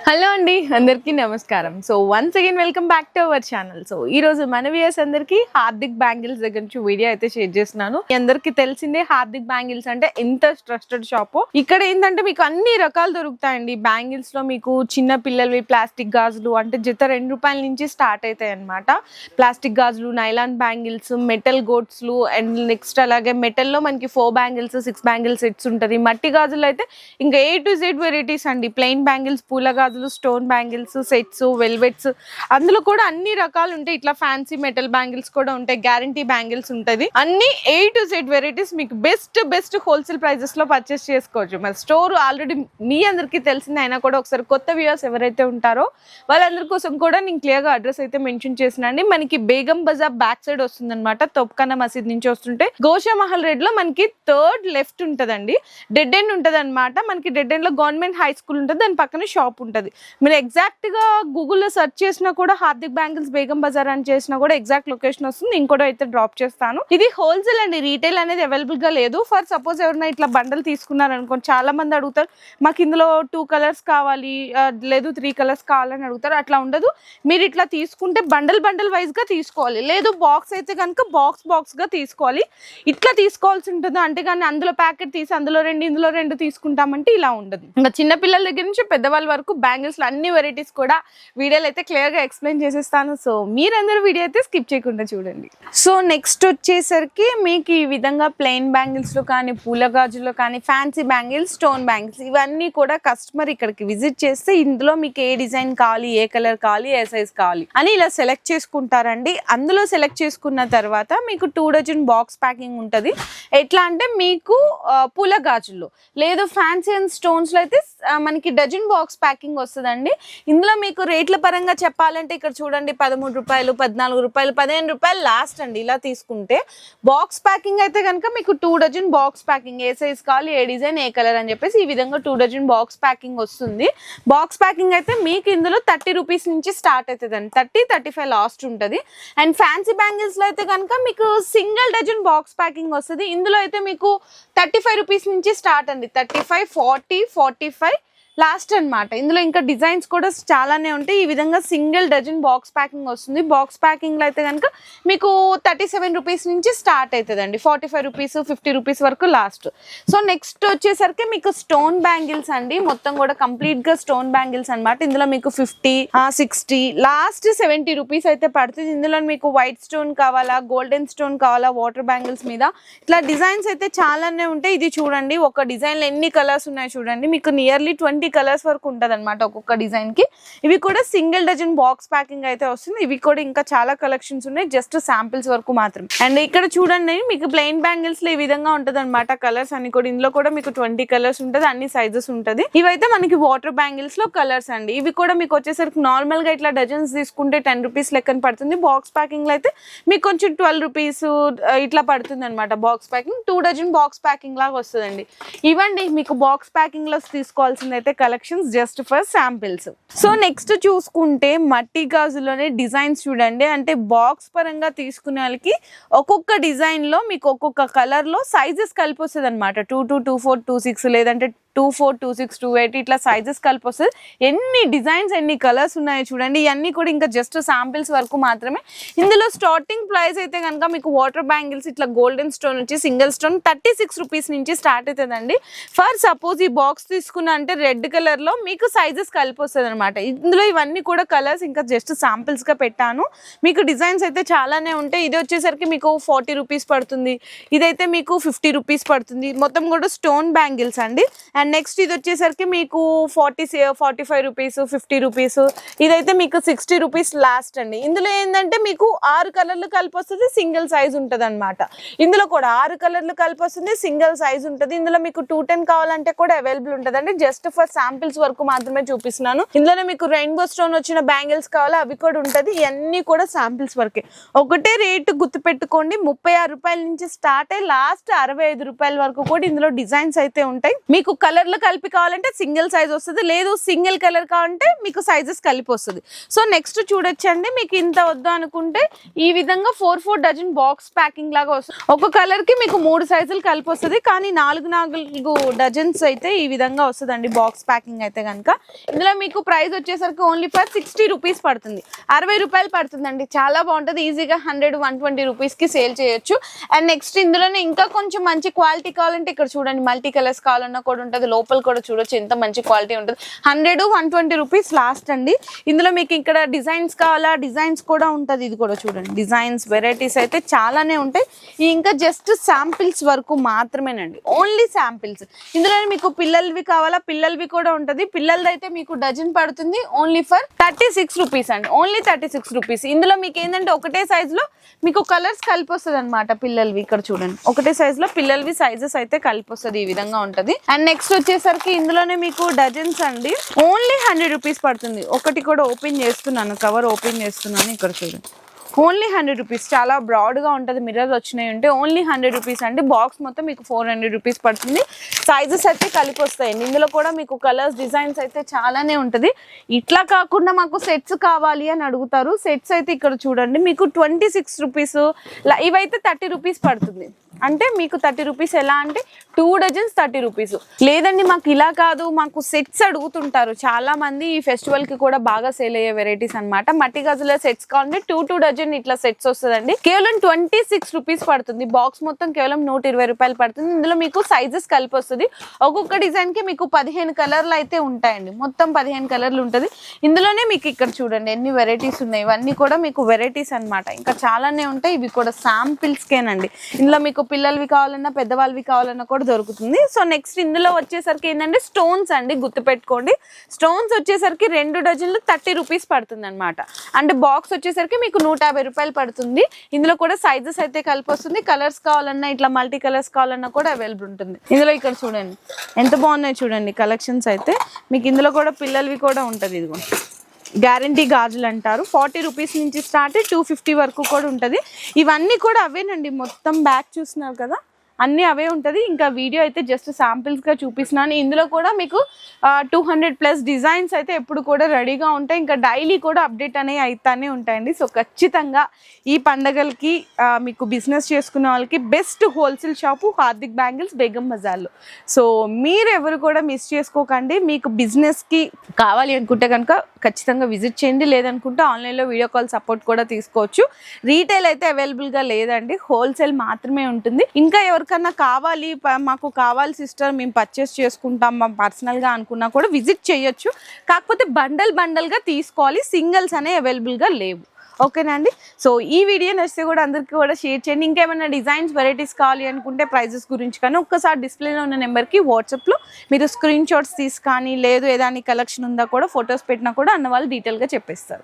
Hello అండి, అందరికీ నమస్కారం. So once again welcome back to our channel. So ఈ రోజు మన వ్యూయర్స్ అందరికీ హార్దిక్ బ్యాంగిల్స్ దగ్గర నుంచి వీడియో అయితే షేర్ చేస్తున్నాను. మీ అందరికీ తెలిసిందే హార్దిక్ బ్యాంగిల్స్ అంటే ఎంత ట్రస్టెడ్ షాప్. ఇక్కడ ఏంటంటే మీకు అన్ని రకాలు దొరుకుతాయండి. బ్యాంగిల్స్ లో మీకు చిన్న పిల్లలవి ప్లాస్టిక్ గాజులు అంటే జత ₹2 నుంచి స్టార్ట్ అవుతాయి అనమాట. ప్లాస్టిక్ గాజులు, నైలాన్ బ్యాంగిల్స్, మెటల్ గోట్స్లు అండ్ నెక్స్ట్ అలాగే మెటల్ లో మనకి 4 బ్యాంగిల్స్ 6 బ్యాంగిల్స్ సెట్స్ ఉంటది. మట్టి గాజులు అయితే ఇంకా A to Z వెరైటీస్ అండి. ప్లెయిన్ బ్యాంగిల్స్, పూల గాజులు, స్టోన్ బ్యాంగిల్స్, సెట్స్, వెల్వెట్స్, అందులో కూడా అన్ని రకాలు ఉంటాయి. ఇట్లా ఫ్యాన్సీ మెటల్ బ్యాంగిల్స్ కూడా ఉంటాయి. గ్యారంటీ బ్యాంగిల్స్ ఉంటది. అన్ని A to Z వెరైటీస్ మీకు బెస్ట్ హోల్సేల్ ప్రైజెస్ లో పర్చేస్ చేసుకోవచ్చు. మరి స్టోర్ ఆల్రెడీ మీ అందరికీ తెలిసింది అయినా కూడా ఒకసారి కొత్త వ్యూయర్స్ ఎవరైతే ఉంటారో వాళ్ళందరి కోసం కూడా నేను క్లియర్ గా అడ్రస్ అయితే మెన్షన్ చేసినండి. మనకి బేగం బజార్ బ్యాక్ సైడ్ వస్తుంది అనమాట. తొప్కన్నా మసీద్ నుంచి వస్తుంటే గోషా మహల్ రెడ్ లో మనకి థర్డ్ లెఫ్ట్ ఉంటదండి. డెడ్ ఎండ్ ఉంటది అనమాట. మనకి డెడ్ ఎండ్ లో గవర్నమెంట్ హై స్కూల్ ఉంటుంది. దాని పక్కన షాప్ ఉంటది. మీరు ఎగ్జాక్ట్ గా గూగుల్లో సెర్చ్ చేసినా కూడా హార్దిక్ బ్యాంగిల్స్ బేగం బజార్ అని చేసినా కూడా ఎగ్జాక్ట్ లొకేషన్ వస్తుంది. ఇంకోటి అయితే డ్రాప్ చేస్తాను. ఇది హోల్సేల్ అండి, రీటైల్ అనేది అవైలబుల్ గా లేదు. ఫర్ సపోజ్ ఎవరైనా ఇట్లా బండల్ తీసుకున్నారు అనుకోండి, చాలా మంది అడుగుతారు మాకు ఇందులో 2 కలర్స్ కావాలి, లేదు 3 కలర్స్ కావాలని అడుగుతారు. అట్లా ఉండదు. మీరు ఇట్లా తీసుకుంటే బండల్ వైజ్ గా తీసుకోవాలి. లేదు బాక్స్ అయితే కనుక బాక్స్ గా తీసుకోవాలి. ఇట్లా తీసుకోవాల్సి ఉంటుంది. అంటే కానీ అందులో ప్యాకెట్ తీసి అందులో 2 ఇందులో 2 తీసుకుంటామంటే ఇలా ఉండదు. ఇంకా చిన్న పిల్లల దగ్గర నుంచి పెద్దవాళ్ళ వరకు బ్యాంగిల్స్ లో అన్ని వెరైటీస్ కూడా వీడియోలో అయితే క్లియర్ గా ఎక్స్ప్లెయిన్ చేసేస్తాను. సో మీరందరూ వీడియో అయితే స్కిప్ చేయకుండా చూడండి. సో నెక్స్ట్ వచ్చేసరికి మీకు ఈ విధంగా ప్లెయిన్ బ్యాంగిల్స్ లో కానీ, పూల గాజుల్లో కానీ, ఫ్యాన్సీ బ్యాంగిల్స్, స్టోన్ బ్యాంగిల్స్ ఇవన్నీ కూడా కస్టమర్ ఇక్కడికి విజిట్ చేస్తే ఇందులో మీకు ఏ డిజైన్ కావాలి, ఏ కలర్ కావాలి, ఏ సైజ్ కావాలి అని ఇలా సెలెక్ట్ చేసుకుంటారండి. అందులో సెలెక్ట్ చేసుకున్న తర్వాత మీకు 2 డజన్ బాక్స్ ప్యాకింగ్ ఉంటుంది. ఎట్లా అంటే మీకు పూల గాజుల్లో లేదు ఫ్యాన్సీ అండ్ స్టోన్స్ లో అయితే మనకి డజన్ బాక్స్ ప్యాకింగ్ వస్తుందండి. ఇందులో మీకు రేట్ల పరంగా చెప్పాలంటే ఇక్కడ చూడండి ₹13, ₹14, ₹15 లాస్ట్ అండి. ఇలా తీసుకుంటే బాక్స్ ప్యాకింగ్ అయితే కనుక మీకు 2 డజన్ బాక్స్ ప్యాకింగ్, ఏ సైజ్ కావాలి, ఏ డిజైన్, ఏ కలర్ అని చెప్పేసి ఈ విధంగా 2 డజన్ బాక్స్ ప్యాకింగ్ వస్తుంది. బాక్స్ ప్యాకింగ్ అయితే మీకు ఇందులో ₹30 నుంచి స్టార్ట్ అవుతుంది అండి. 30-35 లాస్ట్ ఉంటుంది. అండ్ ఫ్యాన్సీ బ్యాంగిల్స్ లో అయితే కనుక మీకు సింగిల్ డజన్ బాక్స్ ప్యాకింగ్ వస్తుంది. ఇందులో అయితే మీకు ₹35 నుంచి స్టార్ట్ అండి. 35, 40, 45 లాస్ట్ అనమాట. ఇందులో ఇంకా డిజైన్స్ కూడా చాలానే ఉంటాయి. ఈ విధంగా సింగిల్ డజన్ బాక్స్ ప్యాకింగ్ వస్తుంది. బాక్స్ ప్యాకింగ్ లో అయితే కనుక మీకు ₹37 నుంచి స్టార్ట్ అవుతుంది అండి. ₹45, ₹50 వరకు లాస్ట్. సో నెక్స్ట్ వచ్చేసరికి మీకు స్టోన్ బ్యాంగిల్స్ అండి. మొత్తం కూడా కంప్లీట్ గా స్టోన్ బ్యాంగిల్స్ అనమాట. ఇందులో మీకు 50, 60 లాస్ట్ ₹70 అయితే పడుతుంది. ఇందులో మీకు వైట్ స్టోన్ కావాలా, గోల్డెన్ స్టోన్ కావాలా, వాటర్ బ్యాంగిల్స్ మీద ఇట్లా డిజైన్స్ అయితే చాలానే ఉంటాయి. ఇది చూడండి, ఒక డిజైన్ లో ఎన్ని కలర్స్ ఉన్నాయి చూడండి. మీకు నియర్లీ 20 కలర్స్ వరకు ఉంటది అనమాట ఒక్కొక్క డిజైన్ కి. ఇవి కూడా సింగిల్ డజన్ బాక్స్ ప్యాకింగ్ అయితే వస్తుంది. ఇవి కూడా ఇంకా చాలా కలెక్షన్స్ ఉన్నాయి, జస్ట్ శాంపిల్స్ వరకు మాత్రం. అండ్ ఇక్కడ చూడండి మీకు ప్లెయిన్ బ్యాంగిల్స్ లో ఈ విధంగా ఉంటది అనమాట. కలర్స్ అన్ని కూడా ఇందులో కూడా మీకు 20 కలర్స్ ఉంటది, అన్ని సైజెస్ ఉంటది. ఇవైతే మనకి వాటర్ బ్యాంగిల్స్ లో కలర్స్ అండి. ఇవి కూడా మీకు వచ్చేసరికి నార్మల్ గా ఇట్లా డజన్స్ తీసుకుంటే ₹10 లెక్కన పడుతుంది. బాక్స్ ప్యాకింగ్ లో అయితే మీకు కొంచెం ₹12 ఇట్లా పడుతుంది అనమాట. Box packing 2 dozen box packing లాగా వస్తుందండి. ఇవ్వండి మీకు బాక్స్ ప్యాకింగ్ లో తీసుకోవాల్సింది అయితే collections just for samples. So next చూసుకుంటే మట్టి గాజులోనే డిజైన్స్ చూడండి. అంటే బాక్స్ పరంగా తీసుకునే వాళ్ళకి ఒక్కొక్క డిజైన్ లో మీకు ఒక్కొక్క కలర్ లో సైజెస్ కలిపి వస్తుంది అనమాట. 22, 24, 26 లేదంటే 24, 26, 28 ఇట్లా సైజెస్ కలిపి వస్తుంది. ఎన్ని డిజైన్స్, ఎన్ని కలర్స్ ఉన్నాయో చూడండి. ఇవన్నీ కూడా ఇంకా జస్ట్ శాంపిల్స్ వరకు మాత్రమే. ఇందులో స్టార్టింగ్ ప్రైస్ అయితే కనుక మీకు వాటర్ బ్యాంగిల్స్ ఇట్లా గోల్డెన్ స్టోన్ వచ్చి సింగిల్ స్టోన్ ₹36 నుంచి స్టార్ట్ అవుతుందండి. ఫర్ సపోజ్ ఈ బాక్స్ తీసుకున్న అంటే రెడ్ కలర్ లో మీకు సైజెస్ కలిపి వస్తుంది అనమాట. ఇందులో ఇవన్నీ కూడా కలర్స్ ఇంకా జస్ట్ శాంపిల్స్ గా పెట్టాను. మీకు డిజైన్స్ అయితే చాలానే ఉంటాయి. ఇది వచ్చేసరికి మీకు ₹40 పడుతుంది. ఇదైతే మీకు ₹50 పడుతుంది. మొత్తం కూడా స్టోన్ బ్యాంగిల్స్ అండి. అండ్ నెక్స్ట్ ఇది వచ్చేసరికి మీకు ₹45, ₹50. ఇదైతే మీకు ₹60 లాస్ట్ అండి. ఇందులో ఏంటంటే మీకు 6 కలర్లు కలిపి వస్తుంది, సింగిల్ సైజ్ ఉంటుంది అనమాట. ఇందులో కూడా 6 కలర్లు కలిపి వస్తుంది, సింగిల్ సైజ్ ఉంటుంది. ఇందులో మీకు 210 కావాలంటే కూడా అవైలబుల్ ఉంటుంది అండి. జస్ట్ ఫర్ శాంపిల్స్ వరకు మాత్రమే చూపిస్తున్నాను. ఇందులోనే మీకు రెయిన్బో స్టోన్ వచ్చిన బ్యాంగిల్స్ కావాలా అవి కూడా ఉంటుంది. ఇవన్నీ కూడా శాంపిల్స్ వరకే. ఒకటే రేటు గుర్తు పెట్టుకోండి, ₹36 నుంచి స్టార్ట్ అయ్యి లాస్ట్ ₹65 వరకు కూడా ఇందులో డిజైన్స్ అయితే ఉంటాయి. మీకు కలర్ కలర్లు కలిపి కావాలంటే సింగిల్ సైజ్ వస్తుంది, లేదు సింగిల్ కలర్ కావాలంటే మీకు సైజెస్ కలిపి వస్తుంది. సో నెక్స్ట్ చూడొచ్చండి, మీకు ఇంత వద్దు అనుకుంటే ఈ విధంగా 4 డజన్ బాక్స్ ప్యాకింగ్ లాగా వస్తుంది. ఒక కలర్ కి మీకు 3 సైజులు కలిపి వస్తుంది, కానీ 4 డజన్స్ అయితే ఈ విధంగా వస్తుందండి బాక్స్ ప్యాకింగ్ అయితే కనుక. ఇందులో మీకు ప్రైస్ వచ్చేసరికి ఓన్లీ ఫర్ 60 రూపీస్ పడుతుంది, 60 రూపాయలు పడుతుందండి. చాలా బాగుంటుంది, ఈజీగా 100-120 రూపీస్ కి సేల్ చేయొచ్చు. అండ్ నెక్స్ట్ ఇందులోనే ఇంకా కొంచెం మంచి క్వాలిటీ కావాలంటే ఇక్కడ చూడండి, మల్టీ కలర్స్ కావాలన్నా కూడా ఉంటుంది, లోపల కూడా చూడొచ్చు ఎంత మంచి క్వాలిటీ ఉంటుంది. 100-120 రూపీస్ లాస్ట్ అండి. ఇందులో మీకు ఇక్కడ డిజైన్స్ కావాలా, డిజైన్స్ కూడా ఉంటుంది. ఇది కూడా చూడండి, డిజైన్స్ వెరైటీస్ అయితే చాలానే ఉంటాయి. ఇంకా జస్ట్ శాంపిల్స్ వరకు మాత్రమేనండి, ఓన్లీ శాంపిల్స్. ఇందులో మీకు పిల్లలవి కావాలా, పిల్లలవి కూడా ఉంటుంది. పిల్లలది అయితే మీకు డజన్ పడుతుంది ఓన్లీ ఫర్ 36 రూపీస్ అండి, ఓన్లీ 36 రూపీస్. ఇందులో మీకు ఏంటంటే ఒకటే సైజ్ లో మీకు కలర్స్ కలిపి వస్తుంది అనమాట పిల్లలవి. ఇక్కడ చూడండి, ఒకటే సైజ్ లో పిల్లలవి సైజెస్ అయితే కలిపి వస్తుంది, ఈ విధంగా ఉంటది. అండ్ నెక్స్ట్ వచ్చేసరికి ఇందులోనే మీకు డజన్స్ అండి, ఓన్లీ 100 రూపీస్ పడుతుంది. ఒకటి కూడా ఓపెన్ చేస్తున్నాను, కవర్ ఓపెన్ చేస్తున్నాను, ఇక్కడ చూడండి ఓన్లీ 100 రూపీస్. చాలా బ్రాడ్గా ఉంటుంది, మిర్రర్ వచ్చినాయి ఉంటే ఓన్లీ 100 రూపీస్ అండి. బాక్స్ మొత్తం మీకు 400 రూపీస్ పడుతుంది. సైజెస్ అయితే కలిపి వస్తాయండి. ఇందులో కూడా మీకు కలర్స్ డిజైన్స్ అయితే చాలానే ఉంటుంది. ఇట్లా కాకుండా మాకు సెట్స్ కావాలి అని అడుగుతారు. సెట్స్ అయితే ఇక్కడ చూడండి, మీకు 26 రూపీస్, ఇవైతే 30 రూపీస్ పడుతుంది. అంటే మీకు 30 రూపీస్ ఎలా అంటే 2 డజన్స్ 30 రూపీస్. లేదండి మాకు ఇలా కాదు, మాకు సెట్స్ అడుగుతుంటారు చాలా మంది. ఈ ఫెస్టివల్ కి కూడా బాగా సేల్ అయ్యే వెరైటీస్ అనమాట. మట్టి గాజుల సెట్స్ కావాలంటే 2 డజన్ ఇట్లా సెట్స్ వస్తుందండి. కేవలం 26 రూపీస్ పడుతుంది. బాక్స్ మొత్తం కేవలం 120 రూపాయలు పడుతుంది. ఇందులో మీకు సైజెస్ కలిపి వస్తుంది. ఒక్కొక్క డిజైన్ కి మీకు 15 కలర్లు అయితే ఉంటాయండి, మొత్తం 15 కలర్లు ఉంటుంది. ఇందులోనే మీకు ఇక్కడ చూడండి ఎన్ని వెరైటీస్ ఉన్నాయి. ఇవన్నీ కూడా మీకు వెరైటీస్ అనమాట, ఇంకా చాలానే ఉంటాయి. ఇవి కూడా శాంపిల్స్కేనండి. ఇందులో మీకు పిల్లలవి కావాలన్నా పెద్దవాళ్ళవి కావాలన్నా కూడా దొరుకుతుంది. సో నెక్స్ట్ ఇందులో వచ్చేసరికి ఏంటంటే స్టోన్స్ అండి, గుర్తుపెట్టుకోండి. స్టోన్స్ వచ్చేసరికి 2 డజన్లు 30 రూపీస్ పడుతుంది అనమాట. అంటే బాక్స్ వచ్చేసరికి మీకు 150 రూపాయలు పడుతుంది. ఇందులో కూడా సైజెస్ అయితే కలిపి వస్తుంది. కలర్స్ కావాలన్నా ఇట్లా మల్టీ కలర్స్ కావాలన్నా కూడా అవైలబుల్ ఉంటుంది. ఇందులో ఇక్కడ చూడండి ఎంత బాగున్నాయి చూడండి కలెక్షన్స్ అయితే. మీకు ఇందులో కూడా పిల్లలవి కూడా ఉంటుంది. ఇదిగో గ్యారంటీ గాజులు అంటారు. 40 రూపీస్ నుంచి స్టార్ట్ 250 వరకు కూడా ఉంటుంది. ఇవన్నీ కూడా అవేనండి, మొత్తం బ్యాక్ చూస్తున్నారు కదా, అన్నీ అవే ఉంటుంది. ఇంకా వీడియో అయితే జస్ట్ శాంపిల్స్గా చూపిస్తున్నాను. ఇందులో కూడా మీకు 200+ డిజైన్స్ అయితే ఎప్పుడు కూడా రెడీగా ఉంటాయి. ఇంకా డైలీ కూడా అప్డేట్ అనేవి అవుతానే ఉంటాయండి. సో ఖచ్చితంగా ఈ పండగలకి మీకు బిజినెస్ చేసుకునే వాళ్ళకి best wholesale shop Hardik bangles Begum బజార్లో. సో మీరు ఎవరు కూడా మిస్ చేసుకోకండి. మీకు బిజినెస్కి కావాలి అనుకుంటే కనుక ఖచ్చితంగా విజిట్ చేయండి. లేదనుకుంటే ఆన్లైన్లో వీడియో కాల్ సపోర్ట్ కూడా తీసుకోవచ్చు. రీటైల్ అయితే అవైలబుల్గా లేదండి, హోల్సేల్ మాత్రమే ఉంటుంది. ఇంకా ఎవరికన్నా కావాలి, మాకు కావాలి సిస్టర్ మేము పర్చేస్ చేసుకుంటాం మా పర్సనల్గా అనుకున్నా కూడా విజిట్ చేయొచ్చు. కాకపోతే బండల్గా తీసుకోవాలి, సింగిల్స్ అనేవి అవైలబుల్గా లేవు. ఓకేనా అండి. సో ఈ వీడియో నచ్చితే కూడా అందరికీ కూడా షేర్ చేయండి. ఇంకేమైనా డిజైన్స్ వెరైటీస్ కావాలి అనుకుంటే ప్రైజెస్ గురించి కానీ ఒక్కసారి డిస్ప్లేలో ఉన్న నెంబర్కి వాట్సాప్లో మీరు స్క్రీన్ షాట్స్ తీసి కానీ, లేదు ఏదైనా కలెక్షన్ ఉందా కూడా ఫొటోస్ పెట్టినా కూడా అన్న వాళ్ళు డీటెయిల్గా చెప్పేస్తారు.